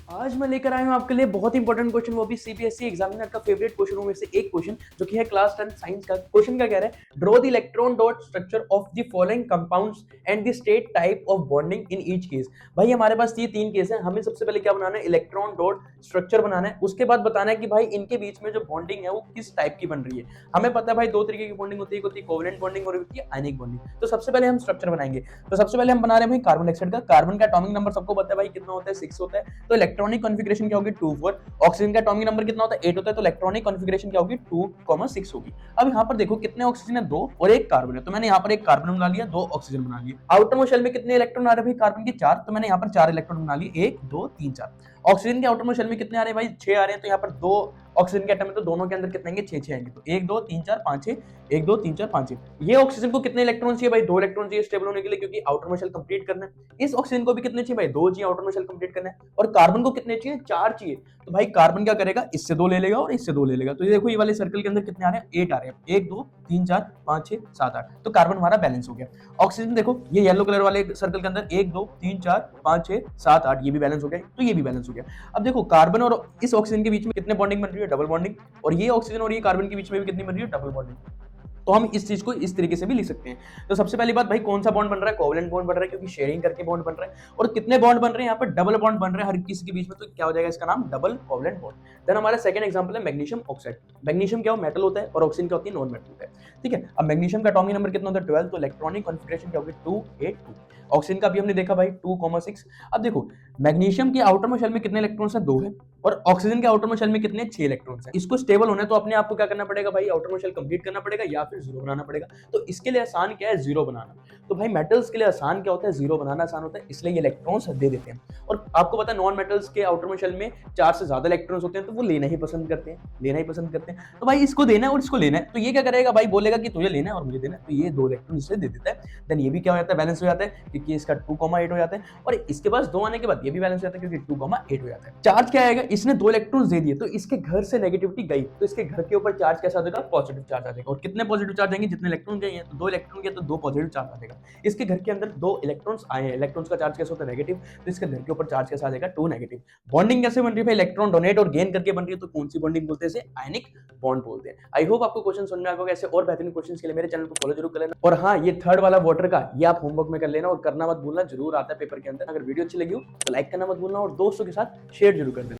आज मैं लेकर आया हूँ आपके लिए बहुत इंपॉर्टेंट क्वेश्चन, वो भी सीबीएसई एग्जामिनर का फेवरेट क्वेश्चन में से एक क्वेश्चन, जो कि है क्लास 10 साइंस का। क्वेश्चन क्या कह रहा है, draw the electron dot structure of the following compounds and the state type of bonding in each case. भाई हमारे पास ये तीन केस है, हमें सबसे पहले क्या बनाना है, इलेक्ट्रॉन डॉट स्ट्रक्चर बनाना है। उसके बाद बताना है कि भाई इनके बीच में जो बॉन्डिंग है वो किस टाइप की बन रही है। हमें पता है भाई दो तरीके की बॉन्डिंग होती है, एक होती है कोवेलेंट बॉन्डिंग और एक होती है आयनिक बॉन्डिंग। तो सबसे पहले हम स्ट्रक्चर बनाएंगे। तो सबसे पहले हम बना रहे हैं भाई कार्बन डाइऑक्साइड का। कार्बन का एटॉमिक नंबर सबको पता है भाई कितना होता है, 6 होता है। तो इलेक्ट्रॉनिक कॉन्फ़िगरेशन क्या होगी, 2 4। ऑक्सीजन का एटॉमिक नंबर कितना होता है, 8 होता है। तो इलेक्ट्रॉनिक कॉन्फ़िगरेशन क्या होगी, 2 6 होगी। अब यहाँ पर देखो कितने ऑक्सीजन है, 2 और एक कार्बन है। तो मैंने यहाँ पर एक कार्बन बना लिया, 2 ऑक्सीजन बना लिए। आउटर मोस्ट शेल में कितने इलेक्ट्रॉन आ रहे हैं भाई, कार्बन के 4। तो मैंने यहाँ पर 4 इलेक्ट्रॉन बना लिए, 1 2 3 4। ऑक्सीजन के आउटर मोस्ट शेल में कितने आ रहे हैं भाई, 6 आ रहे हैं। तो यहाँ पर 2 ऑक्सीजन के एटम है, तो दोनों के अंदर कितने आएंगे, 6 6 आएंगे। तो 1 2 3 4 5 6, 1 2 3 4 5 6। ये ऑक्सीजन को कितने इलेक्ट्रॉन चाहिए भाई, 2 इलेक्ट्रॉन चाहिए स्टेबल होने के लिए, क्योंकि आउटर मोस्ट शेल कंप्लीट करना है। इस ऑक्सीजन को भी कितने चाहिए भाई, 2 चाहिए आउटर मोस्ट शेल कंप्लीट करना है। और कार्बन को कितने चाहिए, 4 चाहिए। तो भाई कार्बन क्या करेगा, इससे 2 ले लेगा और इससे 2 ले लेगा। तो ये देखो, ये वाले सर्कल के अंदर कितने आ रहे हैं, 8 आ रहे हैं। 1 2 3 4 5 6 7 8। तो कार्बन हमारा बैलेंस हो गया। ऑक्सीजन देखो, ये येलो कलर वाले सर्कल के अंदर 1 2 3 4 5 6 7 8, ये भी बैलेंस हो गया, तो ये भी बैलेंस हो गया। अब देखो कार्बन और इस ऑक्सीजन के बीच में कितने बॉन्डिंग बन रही है, डबल बॉन्डिंग। और ये ऑक्सीजन और ये कार्बन के बीच में भी कितनी बन रही है, डबल बॉन्डिंग। तो हम इस चीज को इस तरीके से भी लिख सकते हैं। तो सबसे पहली बात भाई, कौन सा बॉन्ड बन रहा है, कोवेलेंट बॉन्ड बन रहा है, क्योंकि शेयरिंग करके बॉन्ड बन रहा है। और कितने बॉन्ड बन रहे हैं, यहाँ पर डबल बॉन्ड बन रहे हैं हर किसी के बीच में। तो क्या हो जाएगा, इसका नाम डबल कोवेलेंट बॉन्ड। देन हमारा सेकंड एग्जांपल है मैग्नीशियम ऑक्साइड। मैग्नीशियम क्या हो, मेटल होता है, और ऑक्सीजन क्या होती है, नॉन मेटल होता है। ठीक है, अब मैग्नीशियम का एटॉमिक नंबर कितना होता है, 12। तो इलेक्ट्रॉनिक कॉन्फ़िगरेशन क्या होगी, 2 8 2। ऑक्सीजन का भी हमने देखा भाई 2 6। अब देखो, मैग्नीशियम के आउटर मोस्ट शेल में कितने इलेक्ट्रॉन्स हैं, 2 है। और ऑक्सीजन के आउटर मोस्ट शेल में कितने, 6 इलेक्ट्रॉन्स हैं। इसको स्टेबल होना है तो अपने आप को क्या करना पड़ेगा भाई, आउटर मोस्ट शेल कंप्लीट करना पड़ेगा या फिर जीरो बनाना पड़ेगा। तो इसके लिए आसान क्या है, जीरो बनाना। तो भाई मेटल्स के लिए आसान क्या होता है, जीरो बनाना आसान होता है, इसलिए ये इलेक्ट्रॉन्स दे देते हैं। और आपको पता है नॉन मेटल्स के आउटर मोस्ट शेल में 4 से ज्यादा इलेक्ट्रॉन्स होते हैं, तो वो लेना ही पसंद करते हैं, लेना ही पसंद करते हैं। तो भाई इसको देना है और इसको लेना है, तो ये क्या करेगा भाई, बोलेगा कि तुझे लेना है और मुझे देना है, तो ये 2 इलेक्ट्रॉन इससे दे देता है। देन ये भी क्या हो जाता है, बैलेंस हो जाता है, क्योंकि इसका 2 8 हो जाता है। और इसके पास 2 आने के बाद ये भी बैलेंस हो जाता है, क्योंकि 2 8 हो जाता है। चार्ज क्या आएगा, इसने 2 इलेक्ट्रॉन्स दे दिए, तो इसके घर से नेगेटिविटी गई, तो इसके घर के ऊपर चार्ज कैसा आ जाएगा, पॉजिटिव चार्ज आ जाएगा। और कितने पॉजिटिव चार्ज आएंगे, जितने इलेक्ट्रॉन गए हैं। तो 2 इलेक्ट्रॉन गए तो 2 पॉजिटिव चार्ज आ जाएगा। इसके घर के अंदर 2 इलेक्ट्रॉन्स आए हैं, इलेक्ट्रॉन्स का चार्ज कैसा होता है, नेगेटिव। तो इसके घर के ऊपर चार्ज कैसा आ जाएगा, 2 नेगेटिव। बॉन्डिंग कैसे बन रही है, इलेक्ट्रॉन डोनेट और गेन करके बन रही है। तो कौन सी बॉन्डिंग बोलते हैं, इसे आयनिक बॉन्ड बोलते हैं। आई होप आपको क्वेश्चन समझ में आ गया। ऐसे और बेहतरीन क्वेश्चंस के लिए मेरे चैनल को फॉलो जरूर कर लेना। और हाँ, ये थर्ड वाला वाटर का ये आप होमवर्क में कर लेना और करना मत भूलना, जरूर आता है पेपर के अंदर। अगर वीडियो अच्छी लगी हो तो लाइक करना मत भूलना और दोस्तों के साथ शेयर जरूर कर देना।